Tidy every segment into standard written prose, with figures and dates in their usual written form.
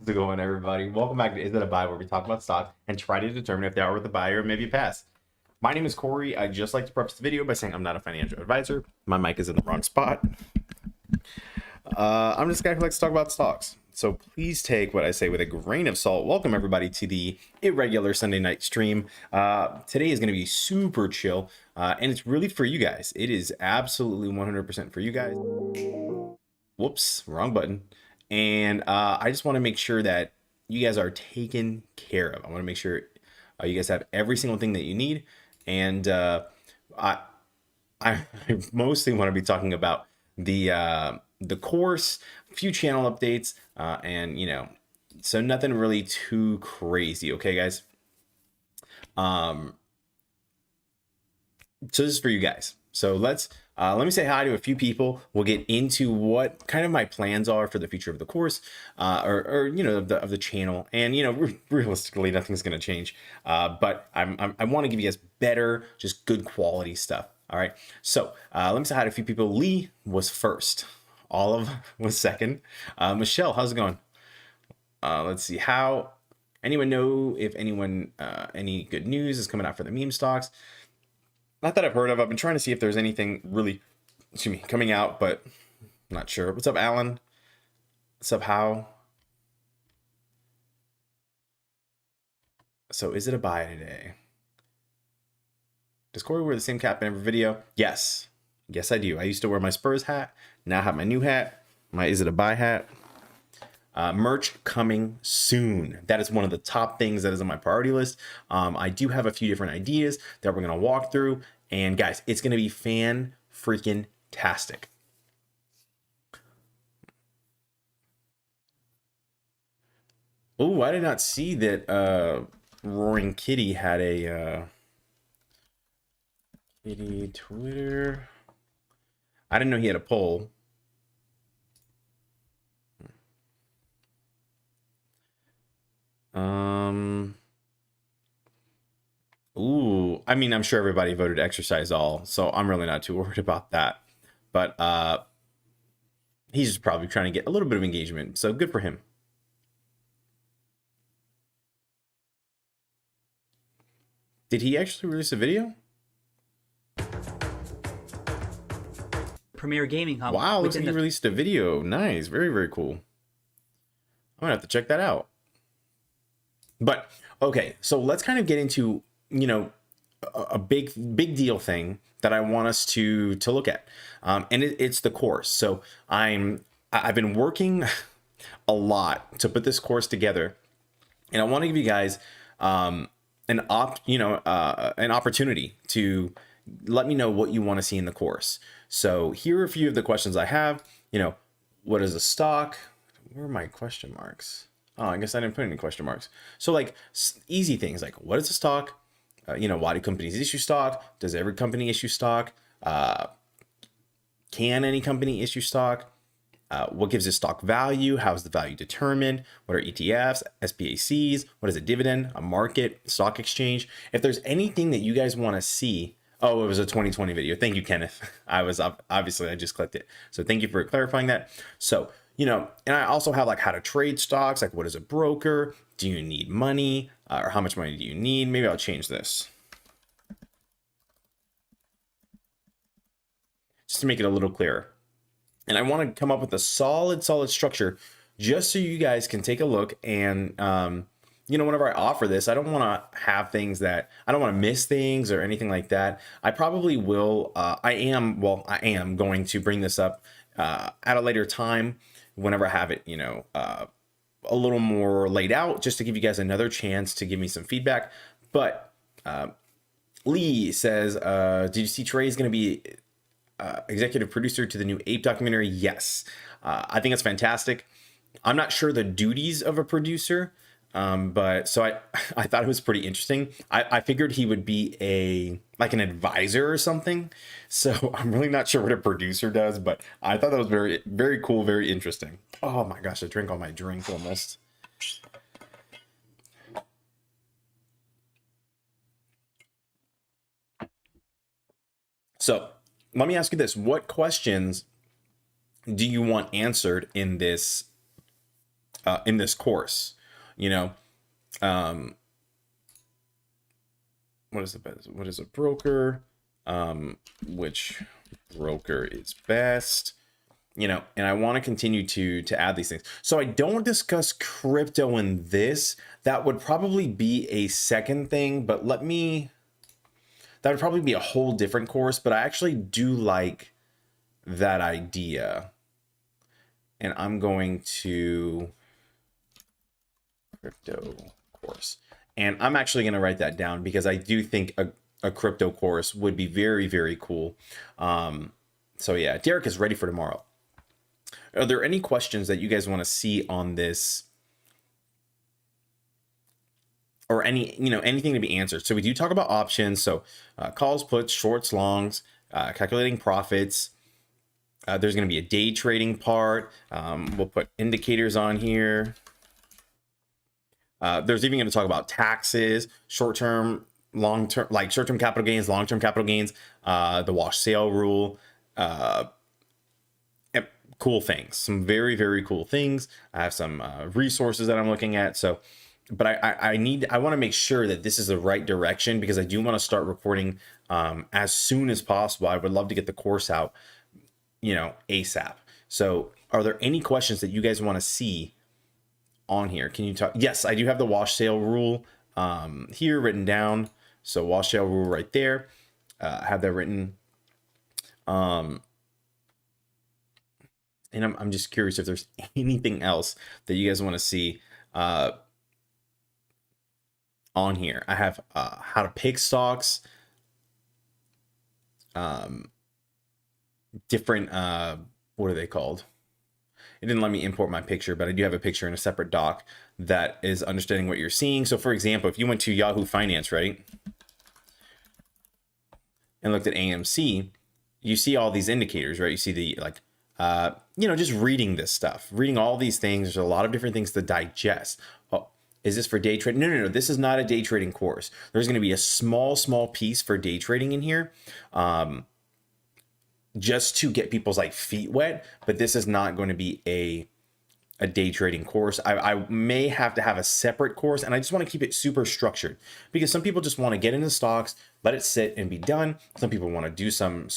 How's it going, everybody? Welcome back to Is It a Buy, where we talk about stocks and try to determine if they are worth a buy or maybe a pass. My name is Corey. I just like to preface the video by saying I'm not a financial advisor. My mic is in the wrong spot. I'm just a guy who likes to talk about stocks. So please take what I say with a grain of salt. Welcome, everybody, to the irregular Sunday night stream. Today is going to be super chill, and it's really for you guys. It is absolutely 100% for you guys. Whoops, wrong button. And I just want to make sure that you guys are taken care of. I want to make sure you guys have every single thing that you need. And I mostly want to be talking about the course, a few channel updates, and so nothing really too crazy. Okay, guys. So this is for you guys. So let me say hi to a few people. We'll get into what kind of my plans are for the future of the course, or of the channel. And realistically, nothing's going to change. But I want to give you guys better, just good quality stuff. All right. So let me say hi to a few people. Lee was first. Olive was second. Michelle, how's it going? Let's see. How anyone know if any good news is coming out for the meme stocks? Not that I've heard of. I've been trying to see if there's anything really, coming out, but I'm not sure. What's up, Alan? What's up, How? So is it a buy today? Does Corey wear the same cap in every video? Yes. Yes, I do. I used to wear my Spurs hat. Now I have my new hat. My Is It a Buy hat. Merch coming soon. That is one of the top things that is on my priority list. I do have a few different ideas that we're going to walk through. And guys, it's going to be fan-freaking-tastic. Oh, I did not see that Roaring Kitty had a Kitty Twitter. I didn't know he had a poll. Ooh, I mean, I'm sure everybody voted exercise all, so I'm really not too worried about that. But he's just probably trying to get a little bit of engagement, so good for him. Did he actually release a video? Premier Gaming Hub. Wow, looks like he released a video. Nice, very, very cool. I'm gonna have to check that out. But okay, so let's kind of get into a big deal thing that I want us to look at, and it's the course. So I've been working a lot to put this course together, and I want to give you guys an opportunity to let me know what you want to see in the course. So here are a few of the questions I have. What is a stock? Where are my question marks? Oh, I guess I didn't put any question marks. So like easy things like what is a stock? Why do companies issue stock? Does every company issue stock? Can any company issue stock? What gives a stock value? How is the value determined? What are ETFs, SPACs? What is a dividend, a market, stock exchange? If there's anything that you guys want to see, oh, it was a 2020 video. Thank you, Kenneth. I just clicked it. So thank you for clarifying that. So, and I also have like how to trade stocks, like what is a broker? Do you need money? Or how much money do you need? Maybe I'll change this just to make it a little clearer. And I want to come up with a solid structure just so you guys can take a look. And, whenever I offer this, I don't want to have things that I don't want to miss things or anything like that. I probably will. I am going to bring this up at a later time whenever I have it, a little more laid out, just to give you guys another chance to give me some feedback. But Lee says, did you see Trey's going to be executive producer to the new Ape documentary? Yes. I think it's fantastic. I'm not sure the duties of a producer, but so I thought it was pretty interesting. I figured he would be an advisor or something. So I'm really not sure what a producer does, but I thought that was very, very cool, very interesting. Oh my gosh, I drank all my drink almost. So let me ask you this. What questions do you want answered in this in this course. You know, what is the best? What is a broker? Which broker is best? You know, and I want to continue to add these things. So I don't discuss crypto in this. That would probably be a second thing, but that would probably be a whole different course. But I actually do like that idea. And I'm going to crypto course. And I'm actually going to write that down because I do think a crypto course would be very, very cool. So yeah, Derek is ready for tomorrow. Are there any questions that you guys want to see on this, or anything to be answered? So we do talk about options. So calls, puts, shorts, longs, calculating profits. There's going to be a day trading part. We'll put indicators on here. There's even going to talk about taxes, short-term, long-term, like short-term capital gains, long-term capital gains, the wash sale rule, cool things, some very, very cool things. I have some resources that I'm looking at. So, but I want to make sure that this is the right direction, because I do want to start recording as soon as possible. I would love to get the course out, ASAP. So are there any questions that you guys want to see on here? Can you talk? Yes, I do have the wash sale rule here written down. So wash sale rule right there. I have that written. And I'm just curious if there's anything else that you guys want to see on here. I have how to pick stocks, different, what are they called? It didn't let me import my picture, but I do have a picture in a separate doc that is understanding what you're seeing. So for example, if you went to Yahoo Finance, right, and looked at AMC, you see all these indicators, right? You see the just reading this stuff, reading all these things. There's a lot of different things to digest. Oh, is this for day trading? No. This is not a day trading course. There's going to be a small piece for day trading in here, just to get people's feet wet. But this is not going to be a day trading course. I may have to have a separate course, and I just want to keep it super structured, because some people just want to get into stocks, let it sit and be done. Some people want to do some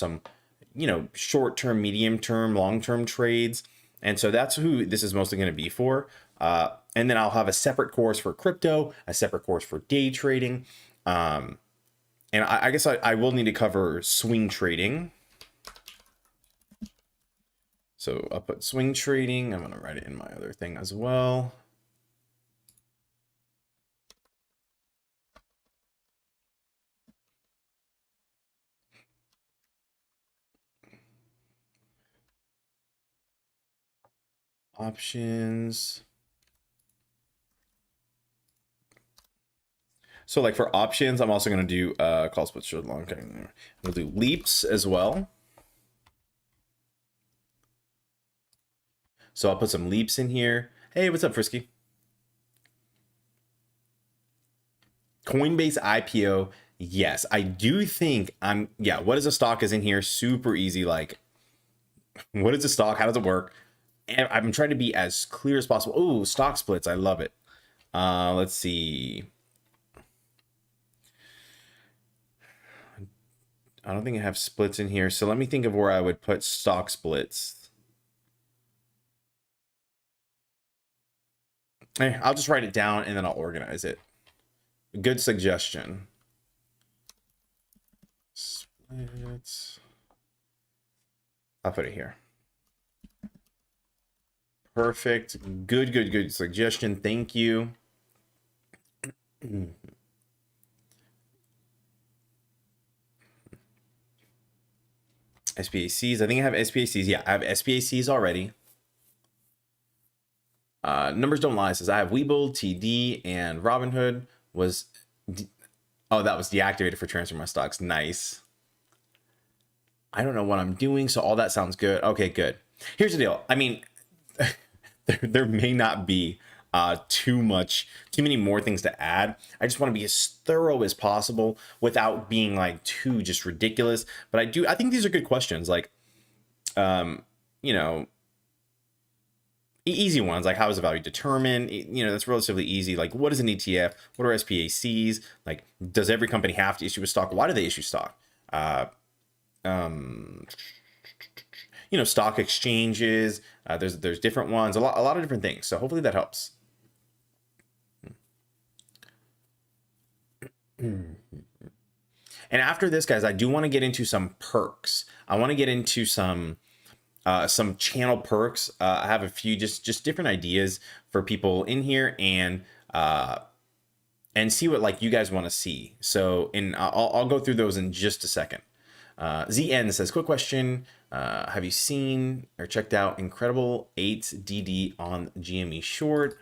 short-term, medium-term, long-term trades. And so that's who this is mostly going to be for. And then I'll have a separate course for crypto, a separate course for day trading. And I guess I will need to cover swing trading. So I'll put swing trading. I'm going to write it in my other thing as well. Options. So like for options, I'm also going to do call splits short long. We'll do leaps as well. So I'll put some leaps in here. Hey, what's up, Frisky? Coinbase IPO. Yes, I do think what is a stock is in here. Super easy. Like, what is a stock? How does it work? And I'm trying to be as clear as possible. Oh, stock splits. I love it. Let's see. I don't think I have splits in here. So let me think of where I would put stock splits. I'll just write it down and then I'll organize it. Good suggestion. Splits. I'll put it here. Perfect. Good suggestion. Thank you. SPACs. I think I have SPACs. Yeah, I have SPACs already. Numbers don't lie. It says I have Webull, TD, and Robinhood was. Oh, that was deactivated for transfer my stocks. Nice. I don't know what I'm doing, so all that sounds good. Okay, good. Here's the deal. I mean, there may not be too many more things to add. I just want to be as thorough as possible without being like too just ridiculous. But I think these are good questions. Like, easy ones, like how is the value determined? You know, that's relatively easy. Like, what is an ETF? What are SPACs? Like, does every company have to issue a stock? Why do they issue stock? You know, stock exchanges. There's different ones, a lot of different things. So hopefully that helps. And after this, guys, I do want to get into some perks. I want to get into some channel perks. I have a few just different ideas for people in here, and see what like you guys want to see. So I'll go through those in just a second. ZN says, quick question. Have you seen or checked out Incredible 8's DD on GME short?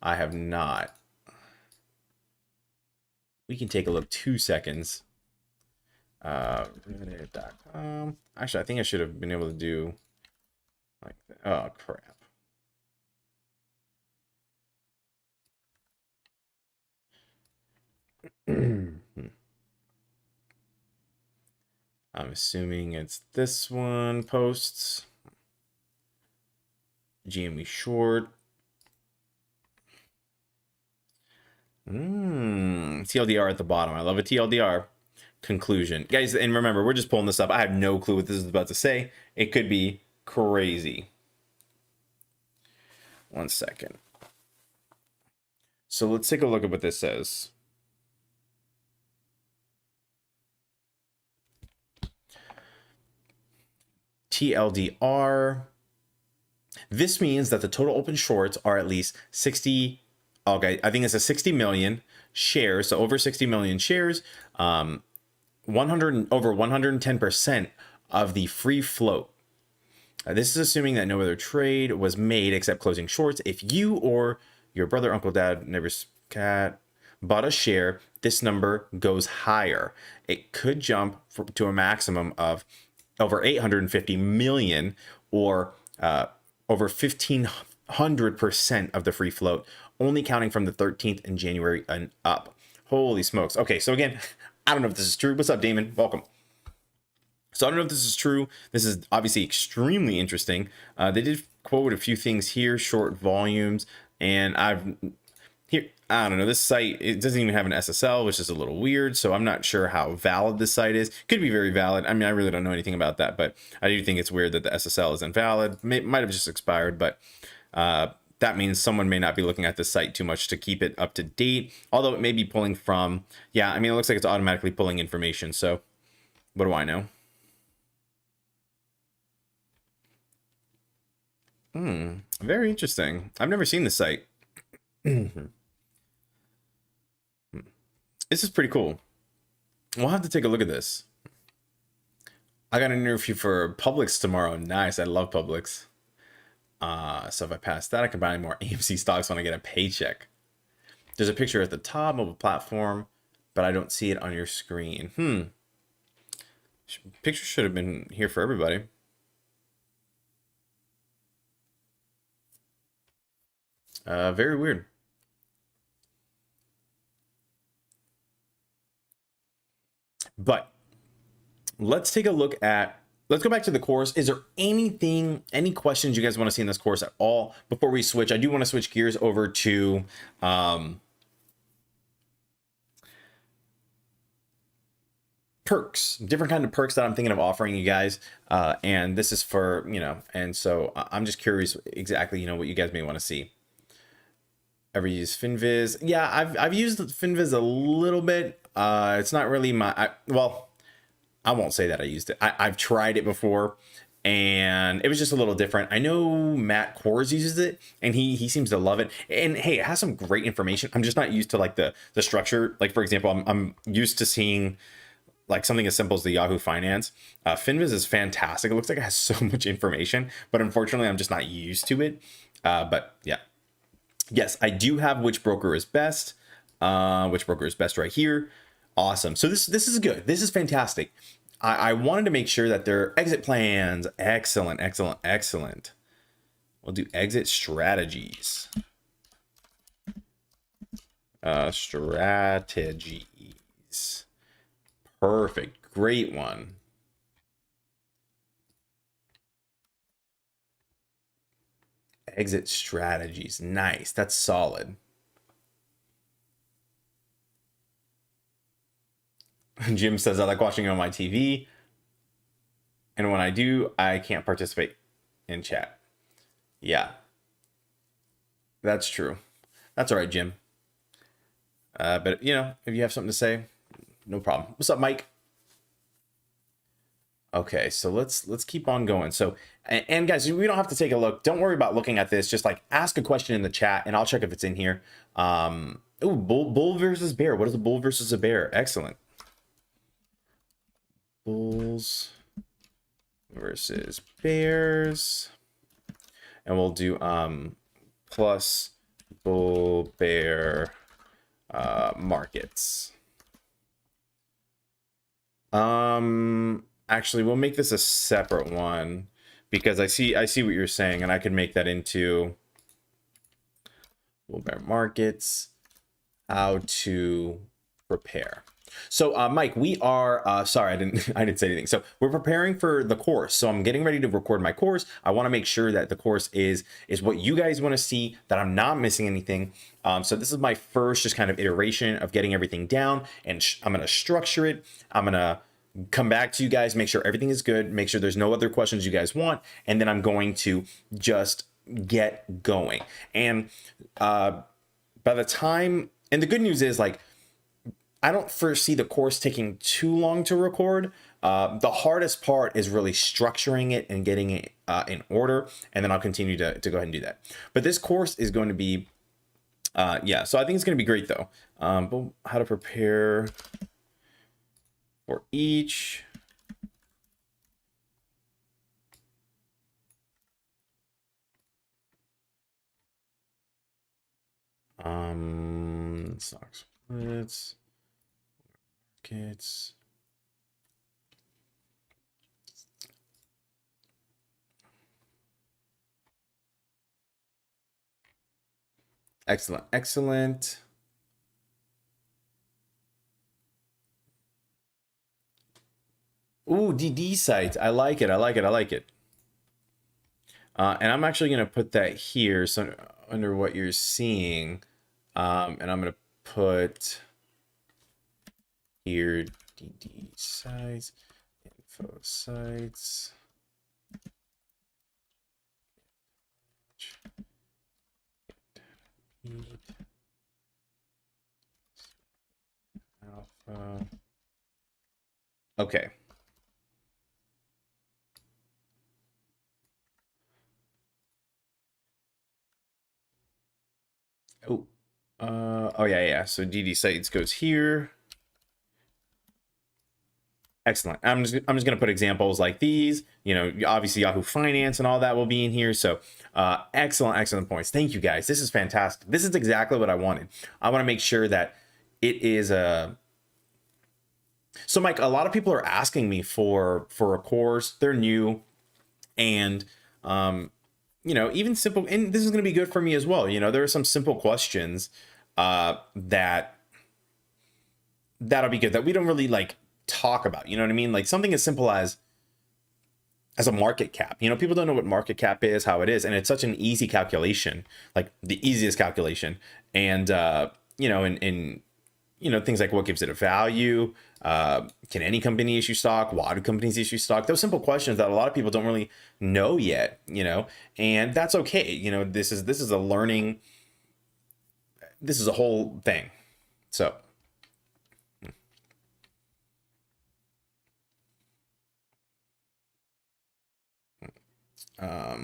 I have not. We can take a look. 2 seconds. Actually, I think I should have been able to do like that. Oh, crap. I'm assuming it's this one. Posts. GME short. TLDR at the bottom. I love a TLDR. Conclusion, guys, and remember, we're just pulling this up. I have no clue what this is about to say. It could be crazy. 1 second. So let's take a look at what this says. TLDR. This means that the total open shorts are at least 60. Okay, I think it's a 60 million shares. So over 60 million shares. 100 over 110% of the free float. This is assuming that no other trade was made except closing shorts. If you or your brother, uncle, dad, neighbor's cat bought a share, this number goes higher. It could jump to a maximum of over 850 million, or over 1,500% of the free float, only counting from the 13th in January and up. Holy smokes. Okay, so again, I don't know if this is true. What's up, Damon? Welcome. So I don't know if this is true. This is obviously extremely interesting. They did quote a few things here, short volumes, and I don't know, this site, it doesn't even have an SSL, which is a little weird. So I'm not sure how valid this site is. Could be very valid. I mean, I really don't know anything about that, but I do think it's weird that the SSL is invalid. Might have just expired, but that means someone may not be looking at the site too much to keep it up to date, although it may be pulling from, yeah, I mean, it looks like it's automatically pulling information. So what do I know? Very interesting. I've never seen this site. This is pretty cool. We'll have to take a look at this. I got an interview for Publix tomorrow. Nice. I love Publix. So if I pass that, I can buy more AMC stocks when I get a paycheck. There's a picture at the top, mobile platform, but I don't see it on your screen. Picture should have been here for everybody. Very weird. But let's take a look at, let's go back to the course. Is there any questions you guys want to see in this course at all before we switch? I do want to switch gears over to perks, different kind of perks that I'm thinking of offering you guys. And this is for, and so I'm just curious exactly, what you guys may want to see. Ever use FinViz? Yeah, I've used FinViz a little bit. It's not really well, I won't say that I used it. I've tried it before, and it was just a little different. I know Matt Kors uses it, and he seems to love it. And hey, it has some great information. I'm just not used to like the structure. Like, for example, I'm used to seeing like something as simple as the Yahoo Finance. FinViz is fantastic. It looks like it has so much information, but unfortunately, I'm just not used to it. But yeah. Yes, I do have which broker is best. Which broker is best right here. Awesome. So this is good. This is fantastic. I wanted to make sure that their exit plans. Excellent, excellent, excellent. We'll do exit strategies. Strategies. Perfect. Great one. Exit strategies. Nice. That's solid. Jim says, I like watching it on my TV. And when I do, I can't participate in chat. Yeah. That's true. That's all right, Jim. But, you know, if you have something to say, no problem. What's up, Mike? Okay, so let's keep on going. So, and guys, we don't have to take a look. Don't worry about looking at this. Just like ask a question in the chat, and I'll check if it's in here. Oh, bull versus bear. What is a bull versus a bear? Excellent. Bulls versus bears, and we'll do plus bull bear markets. Actually, we'll make this a separate one because I see what you're saying, and I could make that into bull bear markets, how to prepare. So Mike, we are sorry, I didn't say anything. So we're preparing for the course. So I'm getting ready to record my course. I want to make sure that the course is what you guys want to see, that I'm not missing anything. So this is my first just kind of iteration of getting everything down, and I'm going to structure it. I'm going to come back to you guys, make sure everything is good, make sure there's no other questions you guys want, and then I'm going to just get going. And by the time, and the good news is, like, I don't foresee the course taking too long to record. The hardest part is really structuring it and getting it in order, and then I'll continue to go ahead and do that. But this course is going to be, yeah, so I think it's going to be great though. But how to prepare for each. Stock splits. Markets. Excellent, excellent. Ooh, DD site. I like it. I like it. I like it. And I'm actually going to put that here, so under what you're seeing, and I'm going to put here DD sites, info sites. Alpha. Okay. Oh, oh yeah. So DD sites goes here. Excellent. I'm just gonna put examples like these. You know, obviously Yahoo Finance and all that will be in here. So excellent points. Thank you guys. This is fantastic. This is exactly what I wanted. I want to make sure that it is a. So Mike, a lot of people are asking me for a course. They're new, and you know, even simple. And this is gonna be good for me as well. You know, there are some simple questions that'll be good that we don't really like talk about, you know what I mean? Like something as simple as a market cap. You know, people don't know what market cap is, how it is, and it's such an easy calculation, like the easiest calculation. And you know, and you know, things like what gives it a value, can any company issue stock, why do companies issue stock? Those simple questions that a lot of people don't really know yet, you know, and that's okay. You know, this is a learning, this is a whole thing. So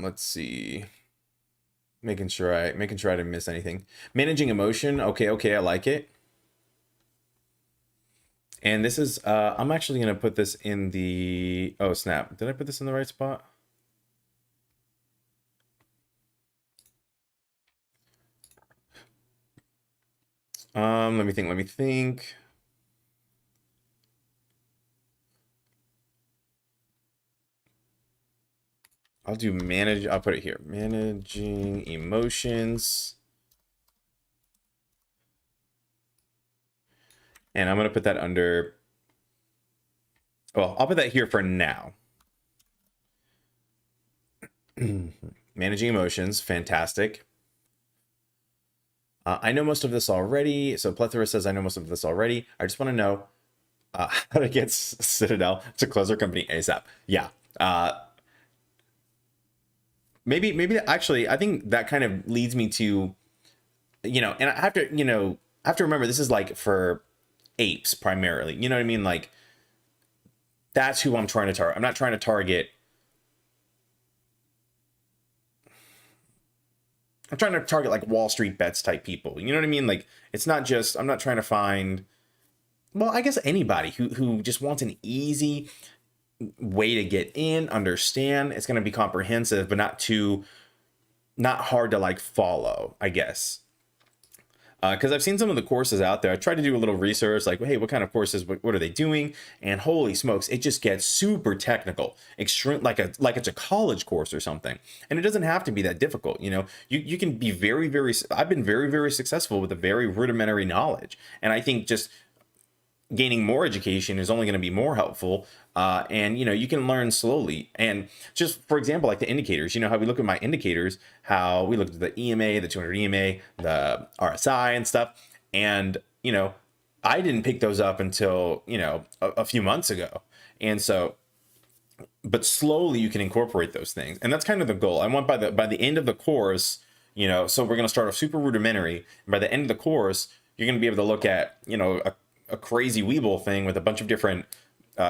let's see. Making sure I didn't miss anything. Managing emotion. Okay, I like it. And this is I'm actually gonna put this in the, oh snap. Did I put this in the right spot? Let me think. I'll do manage, I'll put it here. Managing emotions. And I'm going to put that under, well, I'll put that here for now. Managing emotions, fantastic. I know most of this already. So Plethora says, I know most of this already. I just want to know how to get Citadel to close their company ASAP. Yeah. Maybe actually, I think that kind of leads me to, and I have to, I have to remember this is like for apes primarily. You know what I mean? Like, that's who I'm trying to target. I'm not trying to target. I'm trying to target like Wall Street bets type people. You know what I mean? Like, it's not just, I'm not trying to find, well, I guess anybody who just wants an easy way to get in, understand. It's going to be comprehensive, but not hard to like follow, I guess. Because I've seen some of the courses out there. I tried to do a little research, like, hey, what kind of courses? What are they doing? And holy smokes, it just gets super technical, extreme, like it's a college course or something. And it doesn't have to be that difficult. You can be very, very. I've been very, very successful with a very rudimentary knowledge, and I think just gaining more education is only going to be more helpful. And you can learn slowly. And just for example, like the indicators, how we look at my indicators, how we looked at the EMA, the 200 EMA, the RSI and stuff. And I didn't pick those up until a few months ago. And so, but slowly you can incorporate those things, and that's kind of the goal. I want by the end of the course, so we're going to start off super rudimentary, and by the end of the course, you're going to be able to look at a crazy Webull thing with a bunch of different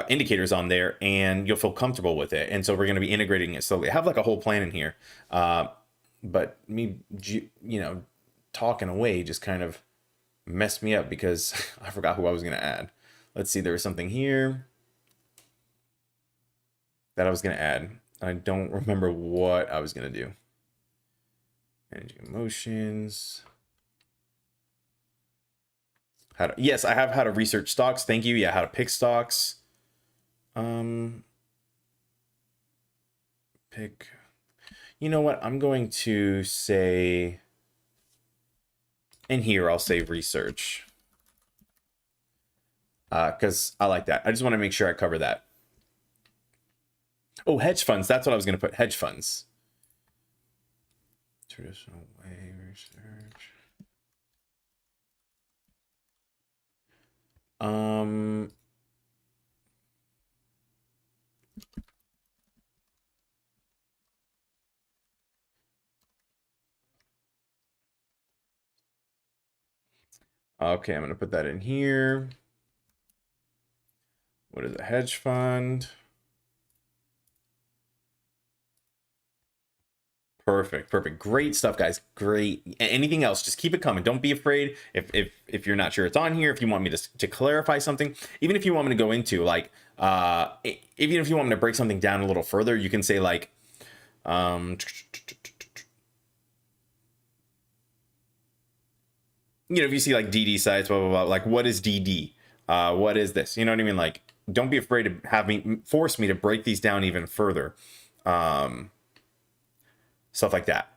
indicators on there, and you'll feel comfortable with it. And so we're going to be integrating it slowly. I have like a whole plan in here, but me, talking away just kind of messed me up because I forgot who I was going to add. Let's see, there was something here that I was going to add. I don't remember what I was going to do. Managing emotions. Yes, I have how to research stocks. Thank you. Yeah, how to pick stocks. Pick. You know what? I'm going to say in here, I'll say research. Because I like that. I just want to make sure I cover that. Oh, hedge funds. That's what I was going to put. Hedge funds. Traditional way research. Okay, I'm going to put that in here. What is a hedge fund? Perfect. Great stuff, guys. Great. Anything else, just keep it coming. Don't be afraid if you're not sure it's on here, if you want me to clarify something, even if you want me to go into like, even if you want me to break something down a little further, you can say like, if you see like DD sites, blah, blah, blah, like what is DD? What is this? You know what I mean? Like, don't be afraid to force me to break these down even further. Stuff like that.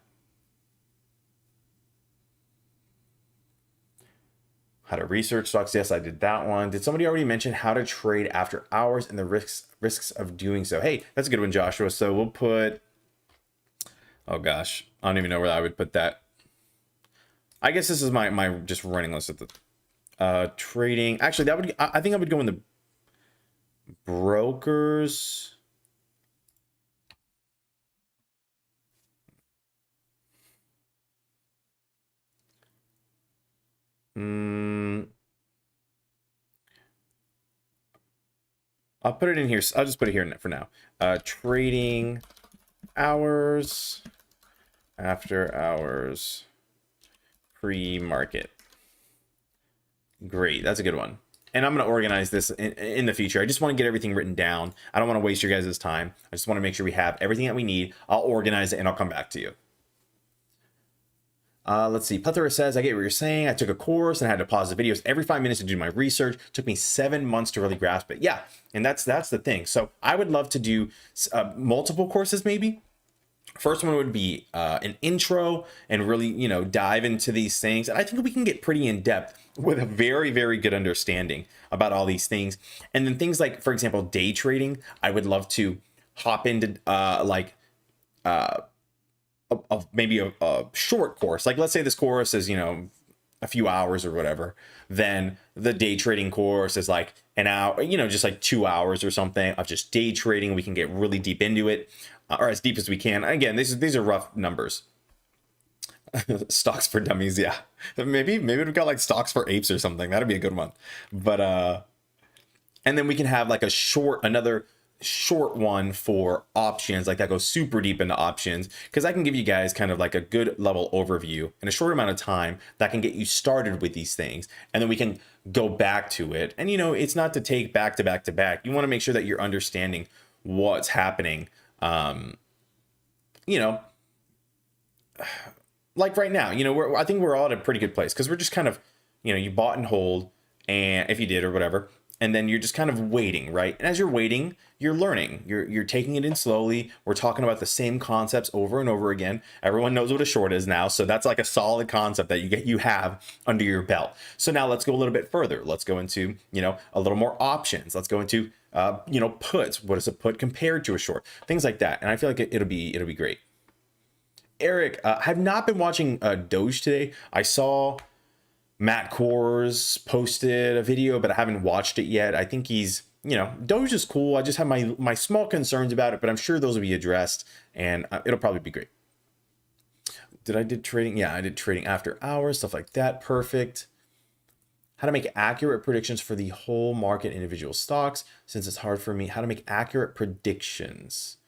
How to research stocks. Yes, I did that one. Did somebody already mention how to trade after hours and the risks of doing so? Hey, that's a good one, Joshua. So we'll put, oh gosh, I don't even know where I would put that. I guess this is my just running list of the trading. Actually, I think I would go in the brokers. I'll put it in here. I'll just put it here for now. Trading hours, after hours, pre-market. Great. That's a good one. And I'm going to organize this in the future. I just want to get everything written down. I don't want to waste your guys' time. I just want to make sure we have everything that we need. I'll organize it and I'll come back to you. Let's see. Plethora says, I get what you're saying. I took a course and had to pause the videos every 5 minutes to do my research. It took me 7 months to really grasp it. Yeah, and that's the thing. So I would love to do multiple courses maybe. First one would be an intro and really, dive into these things. And I think we can get pretty in depth with a very, very good understanding about all these things. And then things like, for example, day trading, I would love to hop into maybe a short course. Like let's say this course is, you know, a few hours or whatever, then the day trading course is like an hour, you know, just like 2 hours or something of just day trading. We can get really deep into it, or as deep as we can. Again, these are rough numbers. Stocks for dummies, yeah. Maybe we've got like stocks for apes or something. That'd be a good one. But and then we can have like another short one for options, like that goes super deep into options, because I can give you guys kind of like a good level overview in a short amount of time that can get you started with these things, and then we can go back to it. And you know, it's not to take back to back to back. You want to make sure that you're understanding what's happening. You know, like right now, you know, I think we're all at a pretty good place because we're just kind of, you know, you bought and hold, and if you did or whatever, and then you're just kind of waiting, right? And as you're waiting, you're learning, you're taking it in slowly. We're talking about the same concepts over and over again. Everyone knows what a short is now, so that's like a solid concept that you have under your belt. So now let's go a little bit further. Let's go into, you know, a little more options. Let's go into you know, puts. What is a put compared to a short? Things like that. And I feel like it'll be great. Eric, I have not been watching Doge today. I saw Matt Kors posted a video, but I haven't watched it yet. I think he's, you know, Doge is cool. I just have my small concerns about it, but I'm sure those will be addressed, and it'll probably be great. Did trading? Yeah, I did trading after hours, stuff like that. Perfect. How to make accurate predictions for the whole market, individual stocks, since it's hard for me. How to make accurate predictions.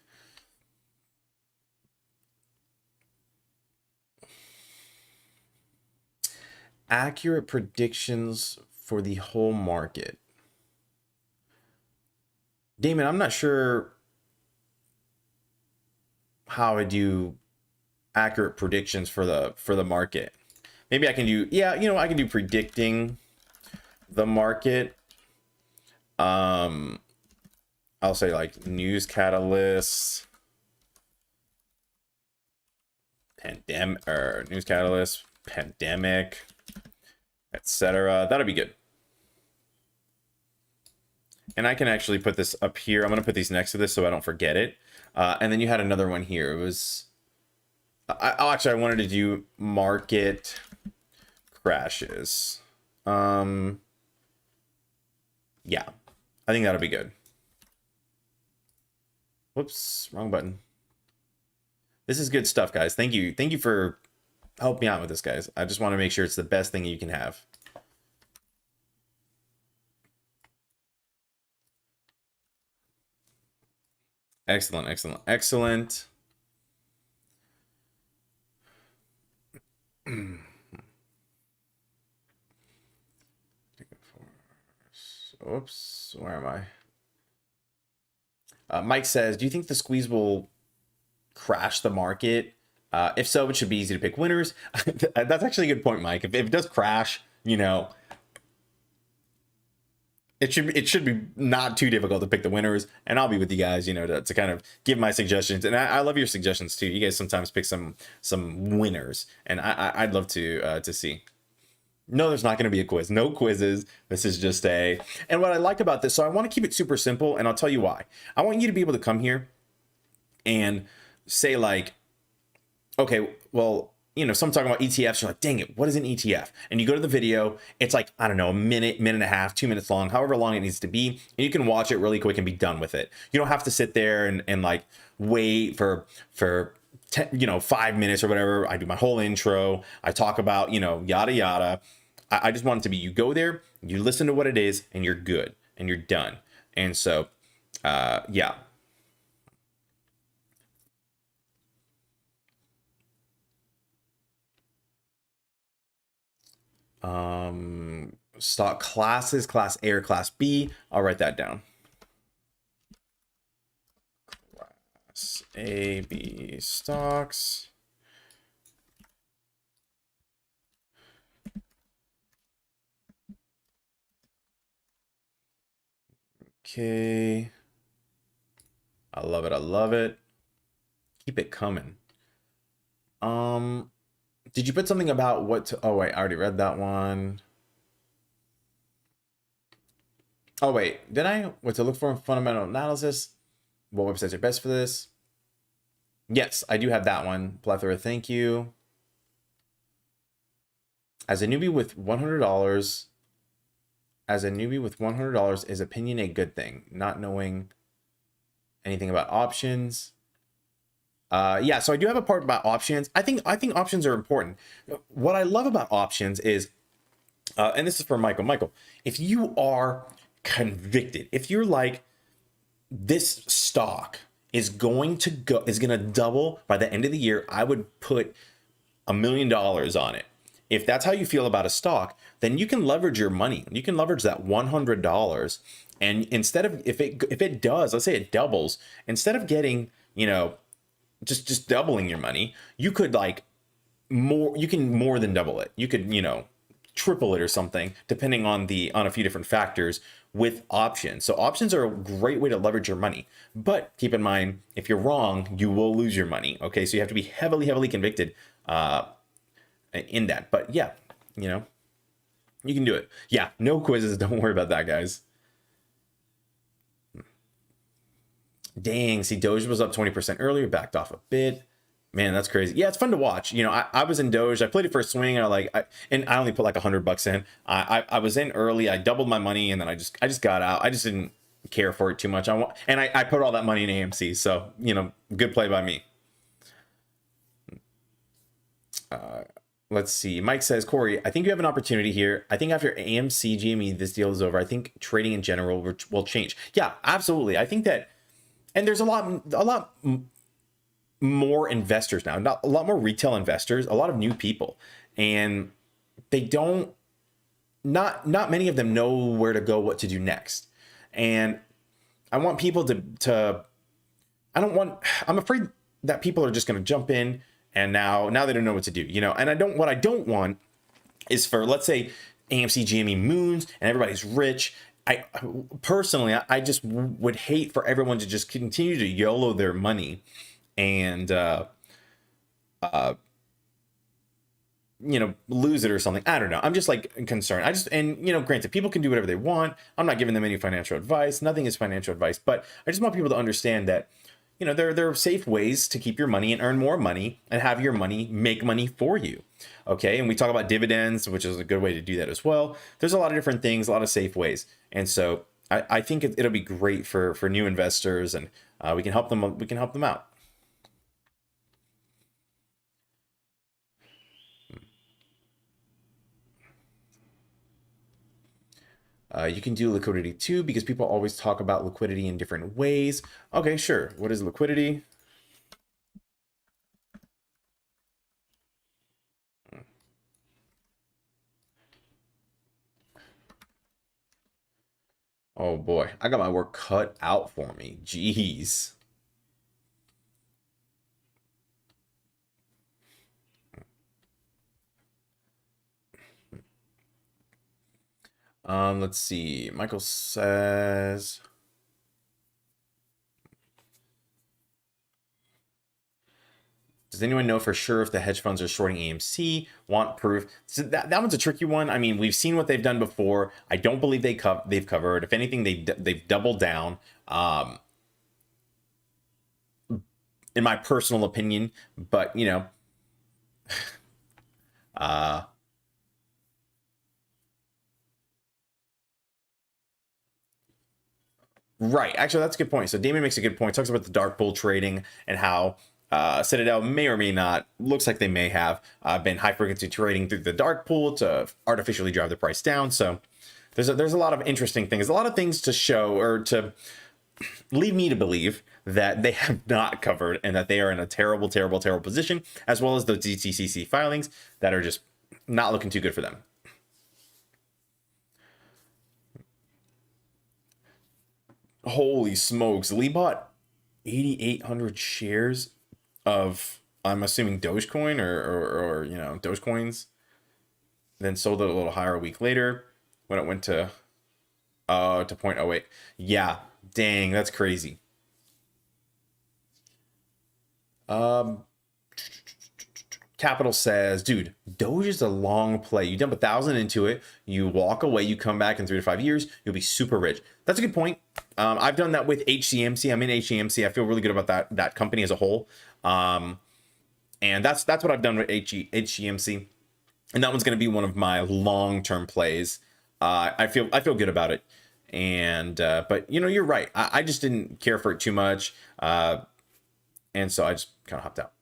Accurate predictions for the whole market. Damon, I'm not sure how I do accurate predictions for the market. Maybe I can do, yeah, you know, I can do predicting the market. I'll say like news catalysts, pandemic, or news catalyst, pandemic, etc. That'll be good. And I can actually put this up here. I'm going to put these next to this so I don't forget it. And then you had another one here. It was, actually, I wanted to do market crashes. Yeah, I think that'll be good. Whoops, wrong button. This is good stuff, guys. Thank you. Thank you for helping me out with this, guys. I just want to make sure it's the best thing you can have. Excellent, excellent, excellent. Oops, where am I? Mike says, do you think the squeeze will crash the market? If so, it should be easy to pick winners. That's actually a good point, Mike. If it does crash, you know, it should be not too difficult to pick the winners, and I'll be with you guys, you know, to kind of give my suggestions. And I love your suggestions too. You guys sometimes pick some winners, and I'd love to see. No, there's not going to be a quiz. No quizzes. This is just a. And what I like about this, so I want to keep it super simple, and I'll tell you why. I want you to be able to come here and say like, okay, well, you know, some talking about ETFs, you're like, dang it, what is an ETF? And you go to the video, it's like, I don't know, a minute and a half, 2 minutes long, however long it needs to be. And you can watch it really quick and be done with it. You don't have to sit there and like wait for 10, you know, 5 minutes or whatever. I do my whole intro. I talk about, you know, yada, yada. I just want it to be, you go there, you listen to what it is, and you're good and you're done. And so, yeah. Stock classes, class A or class B. I'll write that down. Class A, B stocks. Okay. I love it. I love it. Keep it coming. Did you put something about what to, oh wait, I already read that one. Oh wait, did I? What to look for in fundamental analysis? What websites are best for this? Yes, I do have that one. Plethora, thank you. As a newbie with $100, is opinion a good thing? Not knowing anything about options. Yeah, so I do have a part about options. I think options are important. What I love about options is, and this is for Michael. Michael, if you are convicted, if you're like, this stock is going to double by the end of the year, I would put $1 million on it. If that's how you feel about a stock, then you can leverage your money. You can leverage that $100, and instead of, if it does, let's say it doubles, instead of getting, just doubling your money, you could you can more than double it. You could, triple it or something, depending on a few different factors with options. So options are a great way to leverage your money. But keep in mind, if you're wrong, you will lose your money. Okay, so you have to be heavily, heavily convicted in that. But yeah, you can do it. Yeah, no quizzes. Don't worry about that, guys. Dang, see, Doge was up 20% earlier, backed off a bit. Man, that's crazy. Yeah, it's fun to watch. I was in Doge. I played it for a swing, and I only put like $100 in. I was in early. I doubled my money, and then I just got out. I just didn't care for it too much. I put all that money in AMC. So good play by me. Let's see. Mike says, Corey, I think you have an opportunity here. I think after AMC GME, this deal is over. I think trading in general will change. Yeah, absolutely. I think that, and there's a lot more investors now, not a lot more retail investors, a lot of new people, and they don't, not many of them know where to go, what to do next. And I want people I'm afraid that people are just going to jump in, and now they don't know what to do, and what I don't want is for, let's say, AMC GME moons and everybody's rich. I personally, I just would hate for everyone to just continue to YOLO their money and lose it or something. I don't know. I'm just concerned. Granted, people can do whatever they want. I'm not giving them any financial advice. Nothing is financial advice, but I just want people to understand that there are safe ways to keep your money and earn more money and have your money make money for you. Okay, and we talk about dividends, which is a good way to do that as well. There's a lot of different things, a lot of safe ways, and so I think it'll be great for new investors, and we can help them. We can help them out. You can do liquidity too, because people always talk about liquidity in different ways. Okay, sure. What is liquidity? Oh boy, I got my work cut out for me. Jeez. Let's see. Michael says, does anyone know for sure if the hedge funds are shorting AMC? Want proof? So that one's a tricky one. I mean, we've seen what they've done before. I don't believe they've covered. If anything, they've doubled down. In my personal opinion, but right. Actually, that's a good point. So Damon makes a good point. Talks about the dark pool trading and how Citadel may or may not, looks like they may have been high frequency trading through the dark pool to artificially drive the price down. So there's a lot of interesting things, a lot of things to show or to lead me to believe that they have not covered and that they are in a terrible, terrible, terrible position, as well as the DTCC filings that are just not looking too good for them. Holy smokes. Lee bought 8,800 shares of, I'm assuming, Dogecoin or Dogecoins, then sold it a little higher a week later when it went to 0.08. Yeah, dang, that's crazy. Capital says, dude, Doge is a long play. You dump 1,000 into it, you walk away, you come back in 3 to 5 years, you'll be super rich. That's a good point. I've done that with HCMC. I'm in HCMC. I feel really good about that company as a whole. And that's what I've done with HGMC, and that one's going to be one of my long-term plays. I feel good about it, and but you're right. I just didn't care for it too much, and so I just kind of hopped out.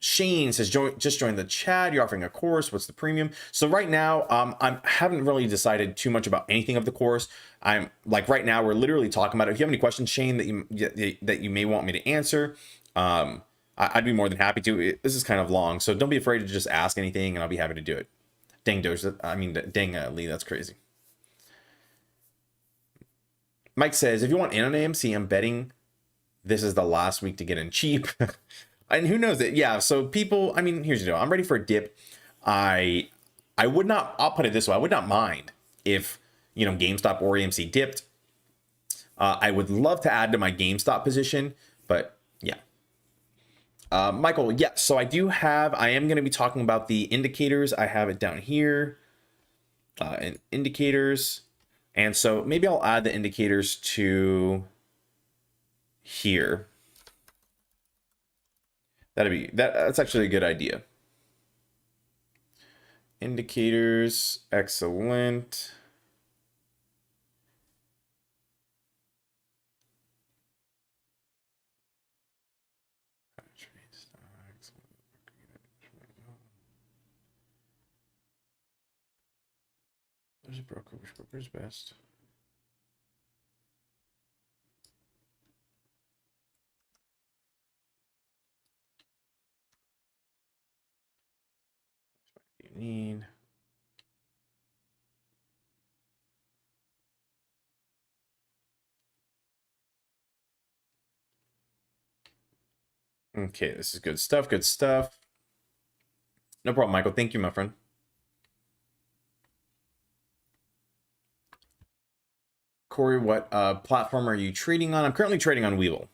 Shane says, just join the chat. You're offering a course. What's the premium? So right now, I haven't really decided too much about anything of the course. I'm like, right now, we're literally talking about it. If you have any questions, Shane, that you may want me to answer, I'd be more than happy to. This is kind of long, so don't be afraid to just ask anything, and I'll be happy to do it. Dang Doge, dang Lee, that's crazy. Mike says, if you want in on AMC, I'm betting this is the last week to get in cheap. And who knows it? Yeah. So people, here's the deal. I'm ready for a dip. I would not, I'll put it this way. I would not mind if, GameStop or AMC dipped. I would love to add to my GameStop position, but yeah. Michael, yeah. So I am going to be talking about the indicators. I have it down here, and indicators. And so maybe I'll add the indicators to here. That's actually a good idea. Indicators, excellent. There's a broker. Which broker is best? You need. Okay, this is good stuff. Good stuff. No problem, Michael. Thank you, my friend. Corey, what platform are you trading on? I'm currently trading on Webull.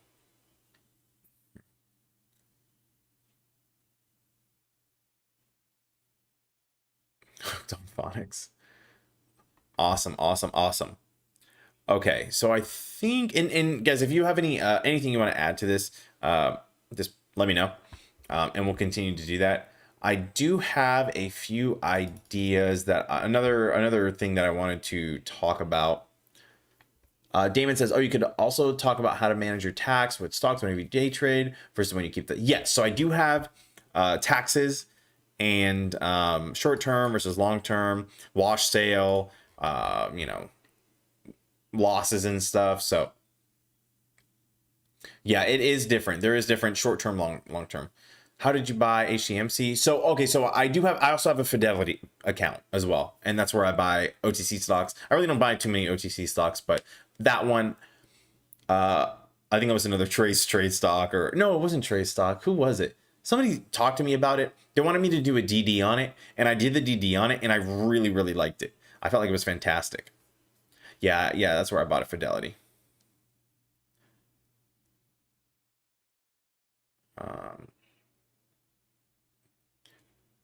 Phonics. Awesome. Okay, so I think, and guys, if you have any anything you want to add to this, just let me know, and we'll continue to do that. I do have a few ideas that another thing that I wanted to talk about. Damon says, "Oh, you could also talk about how to manage your tax with stocks whenever you day trade versus when you keep the." Yes, so I do have taxes and short term versus long term, wash sale, losses and stuff. So yeah, it is different. There is different short term, long term. How did you buy HTMC? So okay, so I also have a Fidelity account as well, and that's where I buy OTC stocks. I really don't buy too many OTC stocks, but that one, I think it was another trade stock, or no, it wasn't trade stock. Who was it? Somebody talked to me about it. They wanted me to do a DD on it, and I did the DD on it, and I really, really liked it. I felt like it was fantastic. Yeah, that's where I bought it, Fidelity.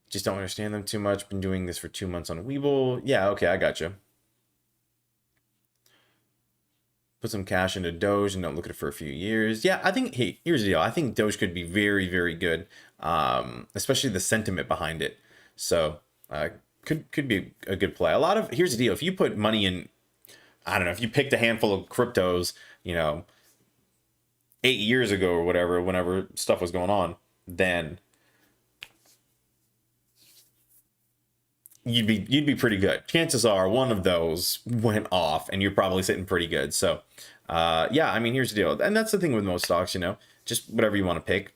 Just don't understand them too much. Been doing this for 2 months on Webull. Yeah, okay, I got you. Put some cash into Doge and don't look at it for a few years. Yeah, I think, hey, here's the deal. I think Doge could be very, very good, especially the sentiment behind it. So could be a good play. Here's the deal. If you put money in, I don't know, if you picked a handful of cryptos, 8 years ago or whatever, whenever stuff was going on, then you'd be pretty good. Chances are one of those went off and you're probably sitting pretty good. So yeah, here's the deal. And that's the thing with most stocks, just whatever you want to pick.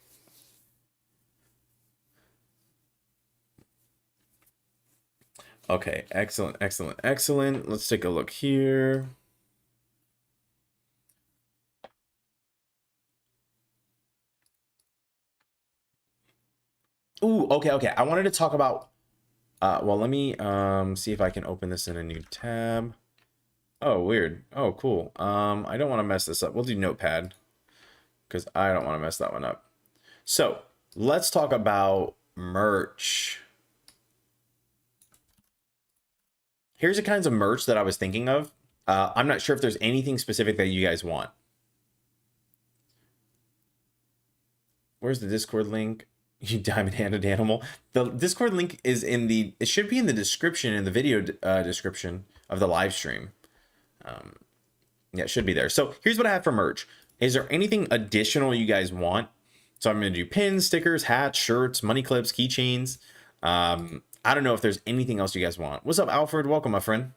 Okay, excellent. Let's take a look here. Ooh, okay. I wanted to talk about well, let me see if I can open this in a new tab. Oh, weird. Oh, cool. I don't want to mess this up. We'll do Notepad because I don't want to mess that one up. So let's talk about merch. Here's the kinds of merch that I was thinking of. I'm not sure if there's anything specific that you guys want. Where's the Discord link? You diamond-handed animal. The Discord link is in the. It should be in the description, in the video description of the live stream. Yeah, it should be there. So here's what I have for merch. Is there anything additional you guys want? So I'm going to do pins, stickers, hats, shirts, money clips, keychains. I don't know if there's anything else you guys want. What's up, Alfred? Welcome, my friend.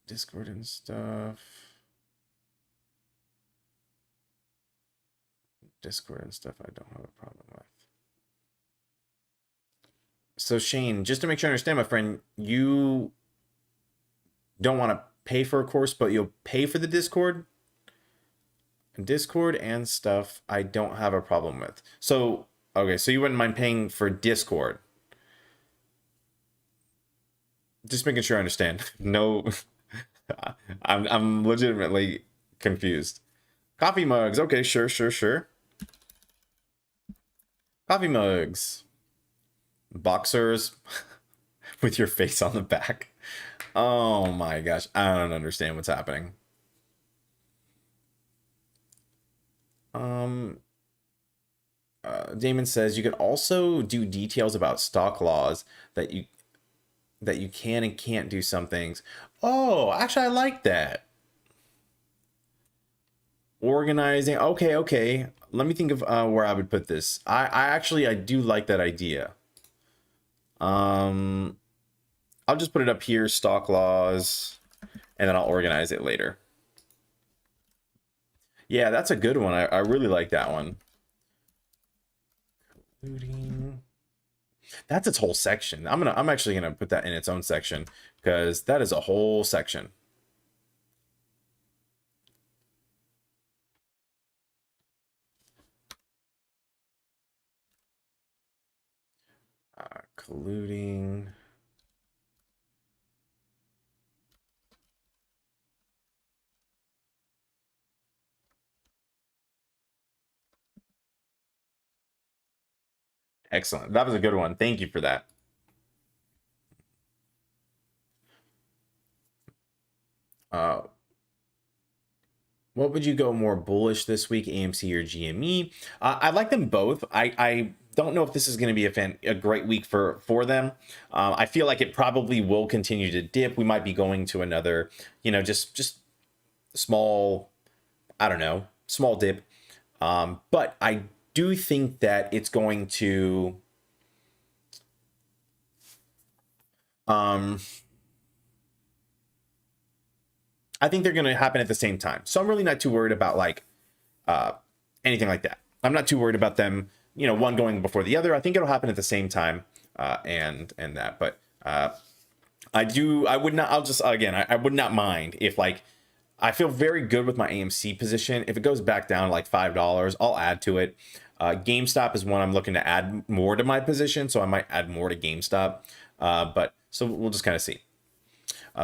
Discord and stuff. Discord and stuff I don't have a problem with. So Shane, just to make sure I understand, my friend, you don't want to pay for a course, but you'll pay for the Discord? Discord and stuff I don't have a problem with. So, okay, so you wouldn't mind paying for Discord. Just making sure I understand. No, I'm legitimately confused. Coffee mugs. Okay, sure. Coffee mugs. Boxers with your face on the back. Oh my gosh. I don't understand what's happening. Damon says you could also do details about stock laws that you can and can't do some things. Oh, actually, I like that. Organizing. Okay. Let me think of where I would put this. I do like that idea. I'll just put it up here, stock laws, and then I'll organize it later. Yeah, that's a good one. I really like that one. That's its whole section. I'm actually gonna put that in its own section because that is a whole section. Colluding. Excellent. That was a good one. Thank you for that. What would you go more bullish this week, AMC or GME? I like them both. I don't know if this is going to be a great week for them. I feel like it probably will continue to dip. We might be going to another, just small, I don't know, small dip. But I do think that it's going to I think they're going to happen at the same time. So I'm really not too worried about anything like that. I'm not too worried about them, one going before the other. I think it'll happen at the same time and that. But I would not mind if I feel very good with my AMC position. If it goes back down like $5, I'll add to it. GameStop is one I'm looking to add more to my position, so I might add more to GameStop. But so we'll just kind of see.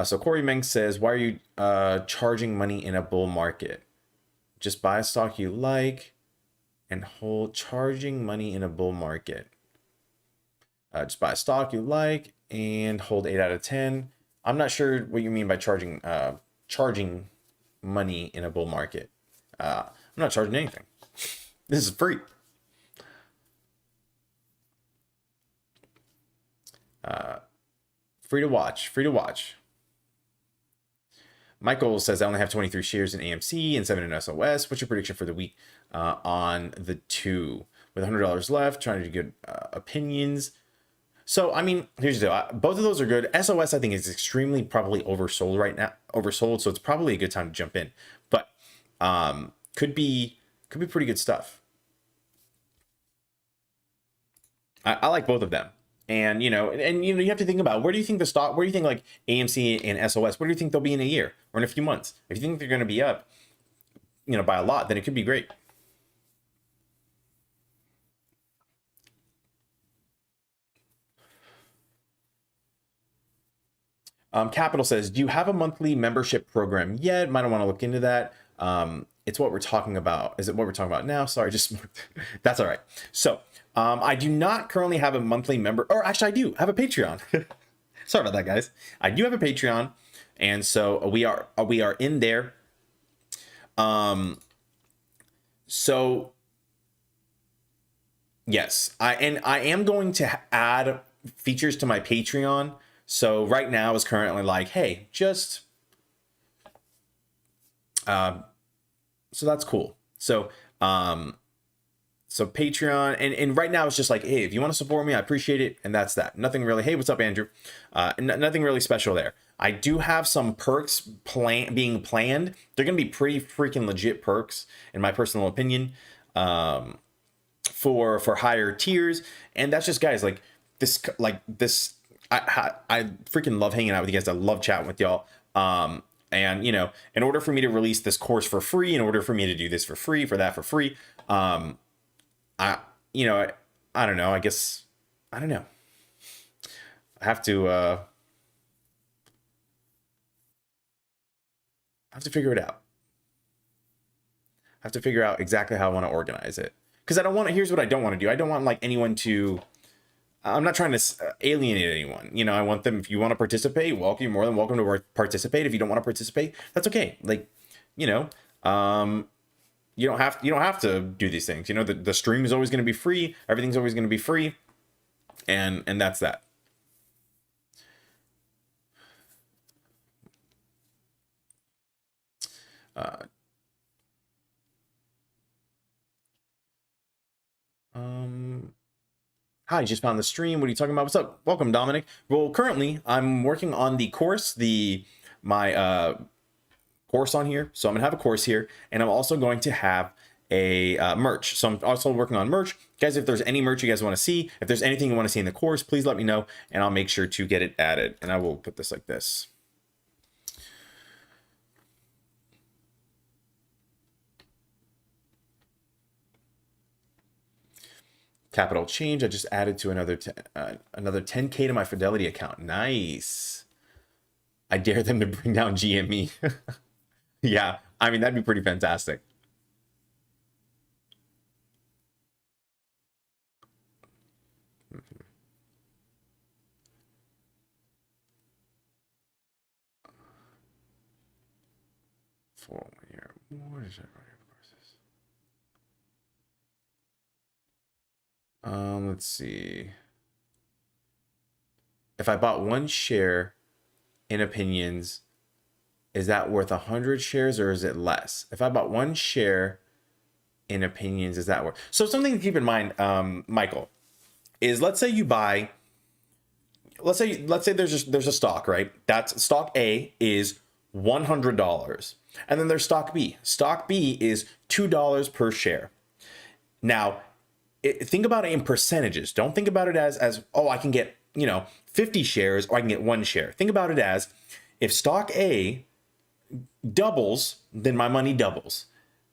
So Corey Meng says, why are you charging money in a bull market? Just buy a stock you like and hold. Charging money in a bull market. Just buy a stock you like and hold 8 out of 10. I'm not sure what you mean by charging money in a bull market. I'm not charging anything. This is free. Free to watch. Michael says, I only have 23 shares in AMC and 7 in SOS. What's your prediction for the week on the two? With $100 left, trying to do good opinions. So, I mean, here's the deal. Both of those are good. SOS, I think, is extremely probably oversold right now. So it's probably a good time to jump in. But could be pretty good stuff. I like both of them. And you have to think about, where do you think like AMC and SOS, where do you think they'll be in a year or in a few months? If you think they're going to be up, by a lot, then it could be great. Capital says, do you have a monthly membership program yet? Might want to look into that. It's what we're talking about. Is it what we're talking about now? Sorry, that's all right. So I do not currently have a monthly member, or actually I do have a Patreon. Sorry about that, guys. I do have a Patreon. And so we are in there. So yes, I am going to add features to my Patreon. So right now is currently like, hey, just so that's cool. So Patreon, and right now it's just like, hey, if you want to support me, I appreciate it, and that's that. Nothing really. Hey, what's up, Andrew? Nothing really special there. I do have some perks being planned. They're gonna be pretty freaking legit perks, in my personal opinion, for higher tiers, and that's just guys like this. I freaking love hanging out with you guys. I love chatting with y'all. And in order for me to release this course for free, in order for me to do this for free, for that for free, I you know I don't know, I guess I don't know, I have to figure it out. I have to figure out exactly how I want to organize it, because I don't want to, here's what I don't want to do. I don't want like anyone to, I'm not trying to alienate anyone. I want them, if you want to participate, welcome, you're more than welcome to participate. If you don't want to participate, that's okay. Like, you know you don't have to do these things. The stream is always going to be free, everything's always going to be free, and that's that. Hi, just found the stream. What are you talking about? What's up? Welcome, Dominic. Well, currently I'm working on the course, my course on here. So I'm gonna have a course here, and I'm also going to have a merch. So I'm also working on merch, guys. If there's any merch you guys want to see, if there's anything you want to see in the course, please let me know, and I'll make sure to get it added. And I will put this like this. Capital change. I just added to another 10K to my Fidelity account. Nice. I dare them to bring down GME. Yeah, I mean, that'd be pretty fantastic. For 1 year. What is it? Let's see. If I bought 1 share in opinions, is that worth 100 shares or is it less? If I bought 1 share in opinions, is that worth? So something to keep in mind, Michael, is let's say you buy, let's say there's a stock, right? That's stock A is $100, and then there's stock B. Stock B is $2 per share. Now, think about it in percentages. Don't think about it as oh, I can get 50 shares or I can get 1 share. Think about it as, if stock A doubles, then my money doubles.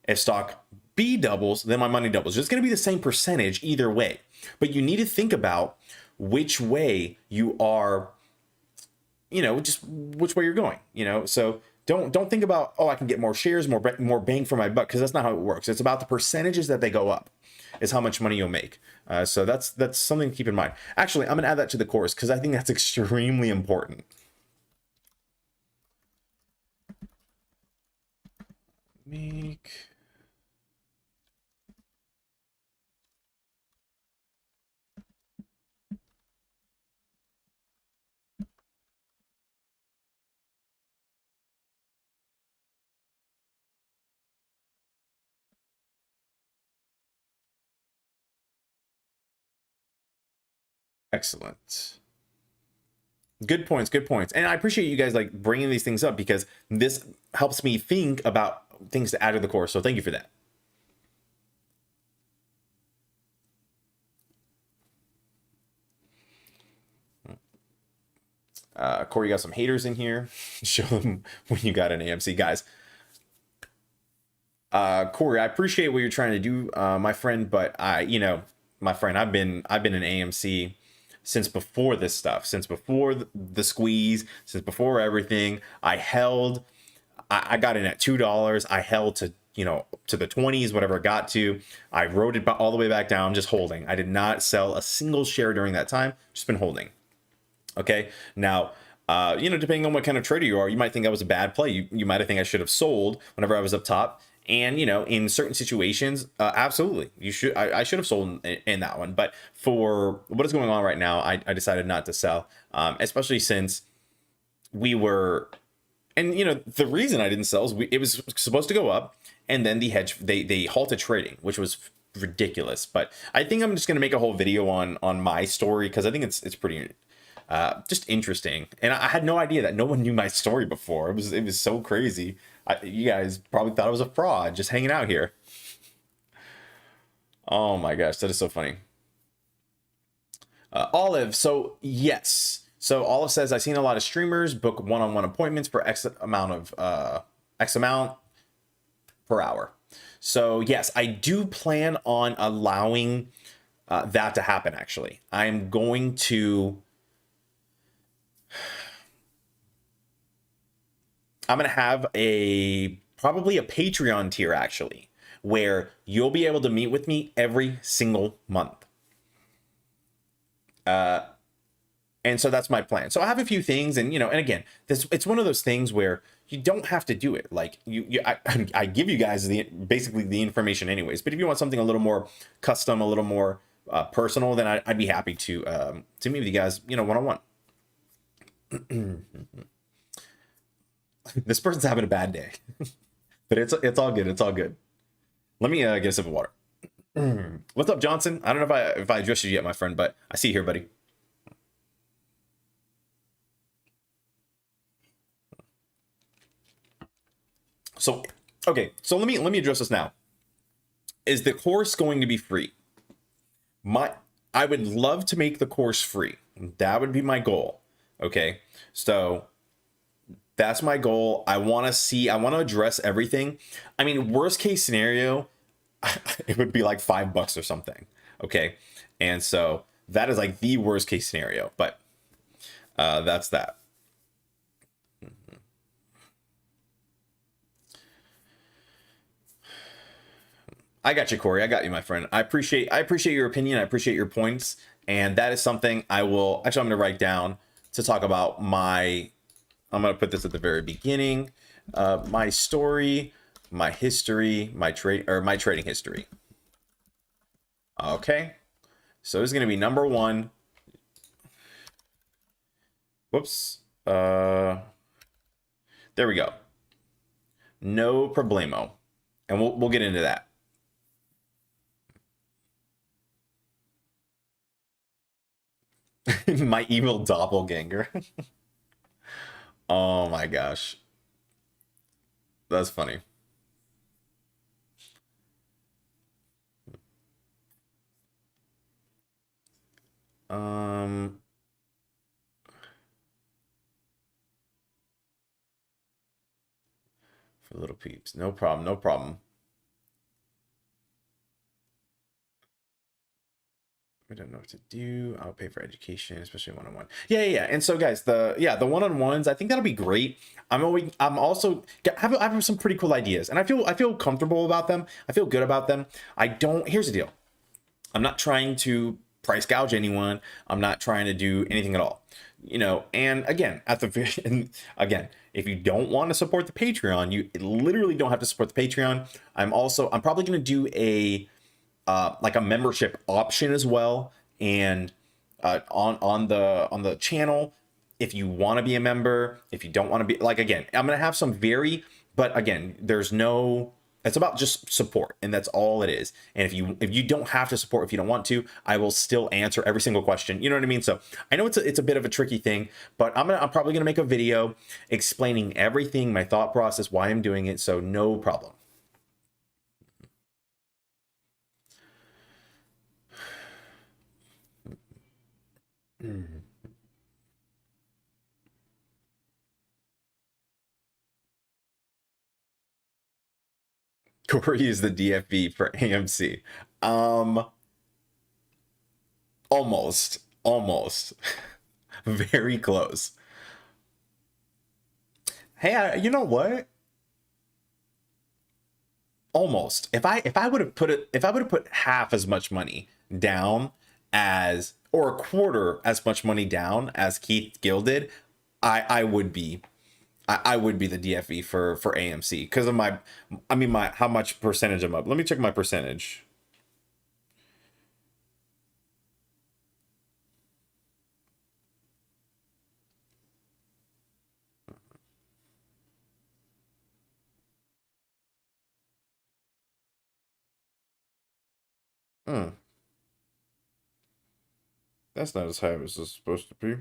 If stock B doubles, then my money doubles. It's going to be the same percentage either way, but you need to think about which way you are, just which way you're going. So don't think about, oh, I can get more shares, more bang for my buck, because that's not how it works. It's about the percentages that they go up is how much money you'll make. So that's something to keep in mind. Actually, I'm gonna add that to the course because I think that's extremely important. Excellent. Good points. And I appreciate you guys like bringing these things up, because this helps me think about things to add to the course. So thank you for that. Corey, you got some haters in here. Show them when you got an AMC, guys. Corey, I appreciate what you're trying to do, my friend, but my friend, I've been in AMC since before this stuff, since before the squeeze, since before everything. I got in at $2. I held to the 20s, whatever it got to. I rode it all the way back down, just holding. I did not sell a single share during that time, just been holding. Okay, now Depending on what kind of trader you are, you might think that was a bad play. You might have think I should have sold whenever I was up top. And in certain situations, absolutely, I should have sold in that one. But for what is going on right now, I decided not to sell, especially since we were. And the reason I didn't sell is it was supposed to go up, and then the hedge they halted trading, which was ridiculous. But I think I'm just gonna make a whole video on my story, because I think it's pretty just interesting. And I had no idea that no one knew my story before. It was so crazy. You guys probably thought I was a fraud just hanging out here. Oh my gosh, that is so funny. Olive, so yes. So Olive says, I've seen a lot of streamers book one-on-one appointments for X amount per hour. So yes, I do plan on allowing that to happen. Actually, I'm going to have probably a Patreon tier, actually, where you'll be able to meet with me every single month. And so that's my plan. So I have a few things, and and again, it's one of those things where you don't have to do it. Like I give you guys basically the information anyways. But if you want something a little more custom, a little more personal, then I'd be happy to meet with you guys, one-on-one. This person's having a bad day, but it's all good. It's all good. Let me get a sip of water. What's up, Johnson? I don't know if I addressed you yet, my friend, but I see you here, buddy. So, okay, so let me address this now. Is the course going to be free? I would love to make the course free. That would be my goal. Okay, so that's my goal. I want to address everything. I mean, worst case scenario, it would be like $5 or something. Okay, and so that is like the worst case scenario. But that's that. I got you, Corey. I got you, my friend. I appreciate your opinion. I appreciate your points. And that is something I'm going to write down to talk about I'm going to put this at the very beginning. My story, my history, my trading history. Okay. So this is going to be number 1. Whoops. There we go. No problemo. And we'll get into that. My evil doppelganger. Oh my gosh. That's funny. For little peeps. No problem, no problem. I don't know what to do. I'll pay for education, especially one-on-one. Yeah. And so, guys, the one-on-ones, I think that'll be great. I have some pretty cool ideas, and I feel comfortable about them. I feel good about them. Here's the deal. I'm not trying to price gouge anyone. I'm not trying to do anything at all. And again, if you don't want to support the Patreon, you literally don't have to support the Patreon. I'm probably going to do a membership option as well, and on the channel, if you want to be a member, if you don't want to be, again, I'm gonna have some but again, it's about just support, and that's all it is. And if you don't have to support, if you don't want to, I will still answer every single question. You know what I mean? So I know it's a bit of a tricky thing, but I'm probably gonna make a video explaining everything, my thought process, why I'm doing it. So no problem. Corey is the DFB for AMC. Almost. Very close. Hey, you know what? Almost. If I would have put half as much money down or a quarter as much money down as Keith Gill did, I would be. I would be the DFE for AMC because of my, I mean my how much percentage I'm up. Let me check my percentage. Hmm, that's not as high as it's supposed to be.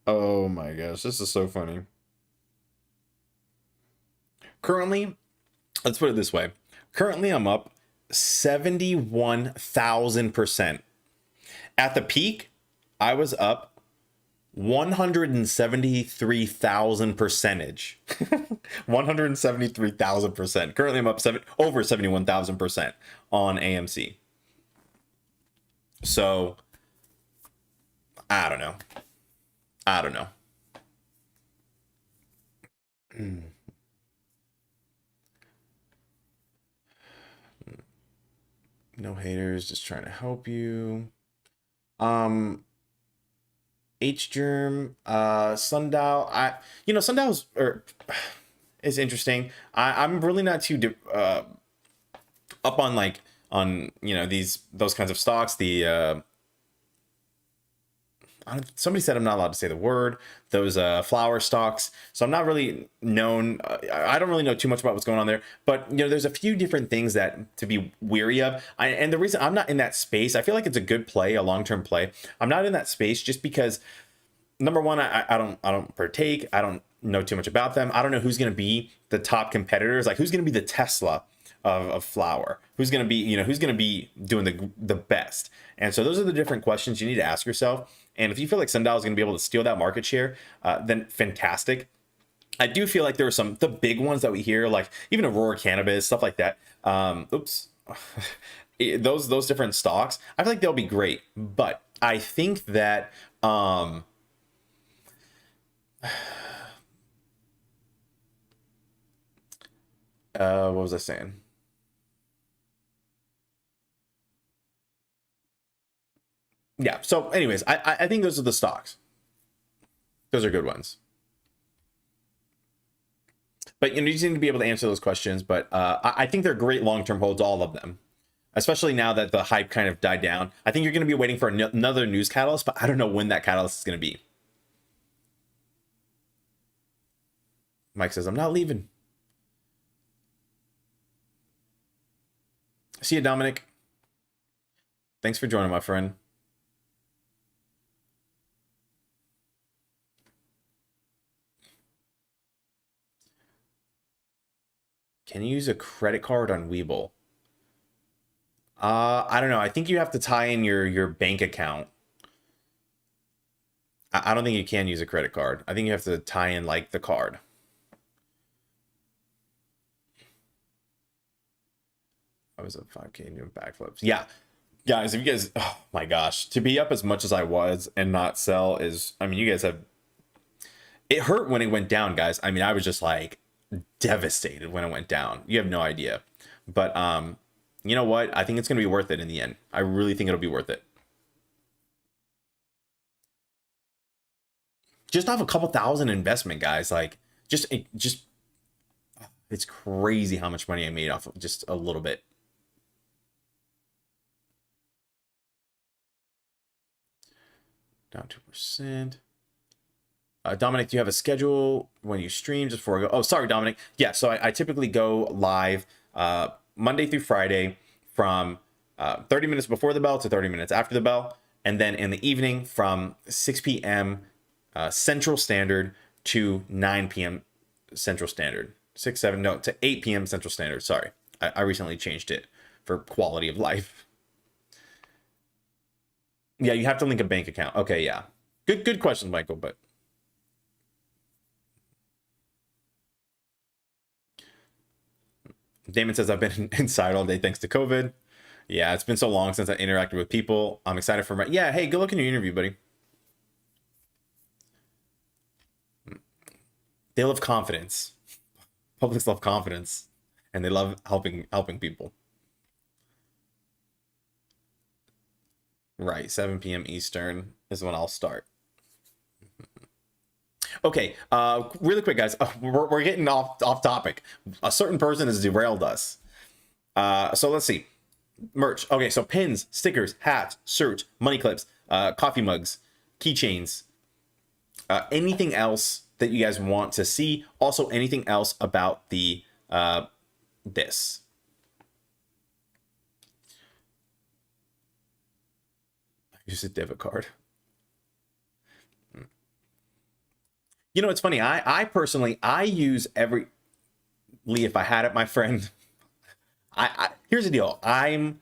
Oh my gosh, this is so funny. Currently, let's put it this way. Currently, I'm up 71,000%. At the peak, I was up 173,000 percentage. 173,000%. Currently, I'm up over 71,000% on AMC. So, I don't know. I don't know. No haters, just trying to help you. Um, H Germ, Sundial. Sundial's is interesting. I'm really not too up on like on those kinds of stocks. Somebody said I'm not allowed to say the word. Those flower stocks. So I'm not really known. I don't really know too much about what's going on there. But there's a few different things that to be weary of. And the reason I'm not in that space, I feel like it's a good play, a long-term play. I'm not in that space just because number one, I don't partake. I don't know too much about them. I don't know who's going to be the top competitors. Like who's going to be the Tesla of flour? Who's going to be who's going to be doing the best? And so those are the different questions you need to ask yourself. And if you feel like Sundial is going to be able to steal that market share, then fantastic. I do feel like there are the big ones that we hear, like even Aurora Cannabis, stuff like that. Oops, those different stocks. I feel like they'll be great, but I think that what was I saying? Yeah. So, anyways, I think those are the stocks. Those are good ones. But you just need to be able to answer those questions. But I think they're great long-term holds, all of them. Especially now that the hype kind of died down. I think you're going to be waiting for another news catalyst, but I don't know when that catalyst is going to be. Mike says, I'm not leaving. See you, Dominic. Thanks for joining, my friend. Can you use a credit card on Webull? I don't know. I think you have to tie in your bank account. I don't think you can use a credit card. I think you have to tie in like the card. I was at 5K doing backflips. Yeah. Guys, if you guys, oh my gosh, to be up as much as I was and not sell is, I mean, you guys have, it hurt when it went down, guys. I mean, I was just like devastated when it went down. You have no idea. But you know what? I think it's going to be worth it in the end. I really think it'll be worth it. Just off a couple thousand investment, guys. Like just it's crazy how much money I made off of just a little bit. Down 2%. Dominic, do you have a schedule when you stream just before I go? Oh, sorry, Dominic. Yeah, so I typically go live Monday through Friday from 30 minutes before the bell to 30 minutes after the bell. And then in the evening from 6 p.m. Central Standard to 9 p.m. Central Standard. 6, 7, no, to 8 p.m. Central Standard. Sorry. I recently changed it for quality of life. Yeah, you have to link a bank account. Okay, yeah. Good question, Michael, but Damon says I've been inside all day thanks to COVID. Yeah, it's been so long since I interacted with people. I'm excited for my. Yeah, hey, good luck in your interview, buddy. They love confidence. Publics love confidence, and they love helping people. Right, 7 p.m. Eastern is when I'll start. Okay, really quick, guys. We're getting off topic. A certain person has derailed us. So let's see. Merch. Okay, so pins, stickers, hats, shirts, money clips, coffee mugs, keychains, anything else that you guys want to see. Also, anything else about the this. Use a debit card. You know, it's funny. I personally, I use every. Lee, if I had it, my friend. Here's the deal. I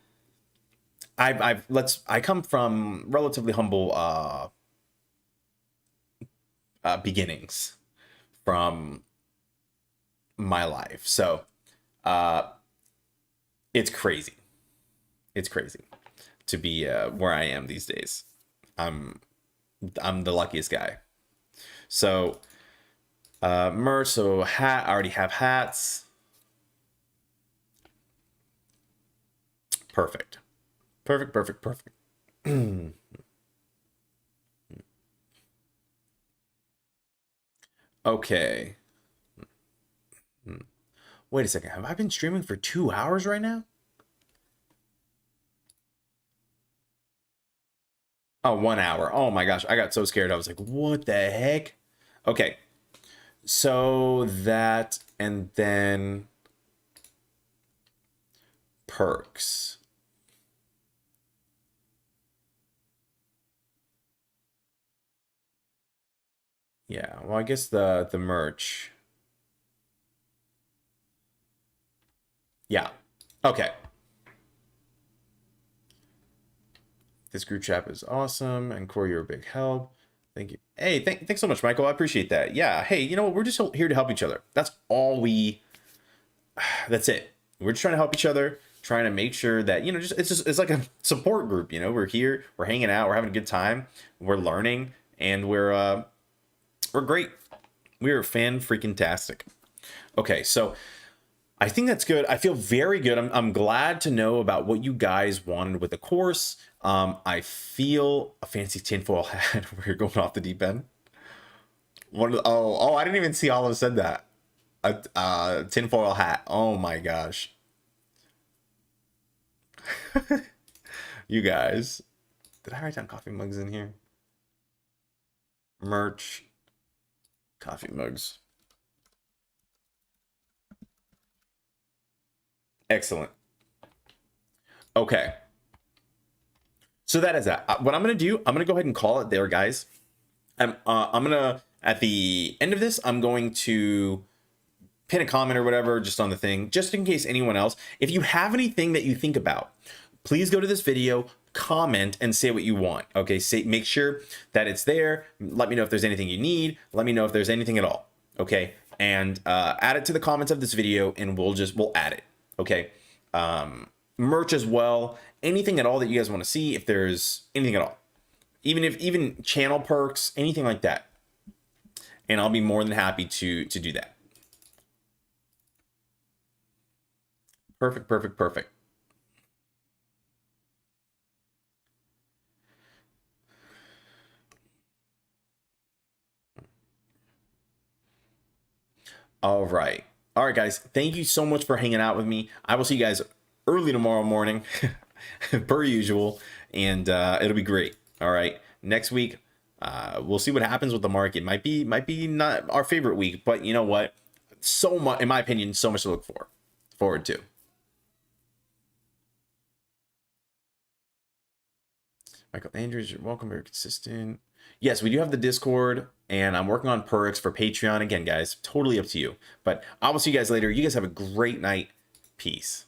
come from relatively humble beginnings from my life, so it's crazy. It's crazy to be where I am these days. I'm the luckiest guy. So merch. So hat. I already have hats. Perfect. Okay. Wait a second. Have I been streaming for 2 hours right now? Oh, 1 hour. Oh my gosh. I got so scared. I was like, what the heck? Okay. So that, and then perks. Yeah, well, I guess the merch. Yeah. Okay. This group chat is awesome, and Corey, you're a big help. Thank you. Hey, thanks so much, Michael. I appreciate that. Yeah. Hey, you know what? We're just here to help each other. That's all we. That's it. We're just trying to help each other, trying to make sure that, you know, it's like a support group. You know, we're here, we're hanging out, we're having a good time, we're learning, and we're great. We're fan freaking tastic. Okay, so I think that's good. I feel very good. I'm glad to know about what you guys wanted with the course. I feel a fancy tinfoil hat where you're going off the deep end. I didn't even see Olive said that. A tinfoil hat. Oh my gosh. You guys. Did I write down coffee mugs in here? Merch. Coffee mugs. Excellent. Okay. So that is that. What I'm going to do, I'm going to go ahead and call it there, guys. I'm going to, at the end of this, I'm going to pin a comment or whatever just on the thing, just in case anyone else. If you have anything that you think about, please go to this video, comment, and say what you want. Okay, make sure that it's there. Let me know if there's anything you need. Let me know if there's anything at all. Okay, and add it to the comments of this video, and we'll add it. Okay, merch as well. Anything at all that you guys want to see, if there's anything at all, even channel perks, anything like that, and I'll be more than happy to do that. Perfect. All right, guys. Thank you so much for hanging out with me. I will see you guys early tomorrow morning, per usual, and it'll be great. All right, next week, we'll see what happens with the market. Might be not our favorite week, but you know what? So much, in my opinion, so much to look forward to. Michael Andrews, you're welcome. Very consistent. Yes, we do have the Discord, and I'm working on perks for Patreon. Again, guys, totally up to you. But I will see you guys later. You guys have a great night. Peace.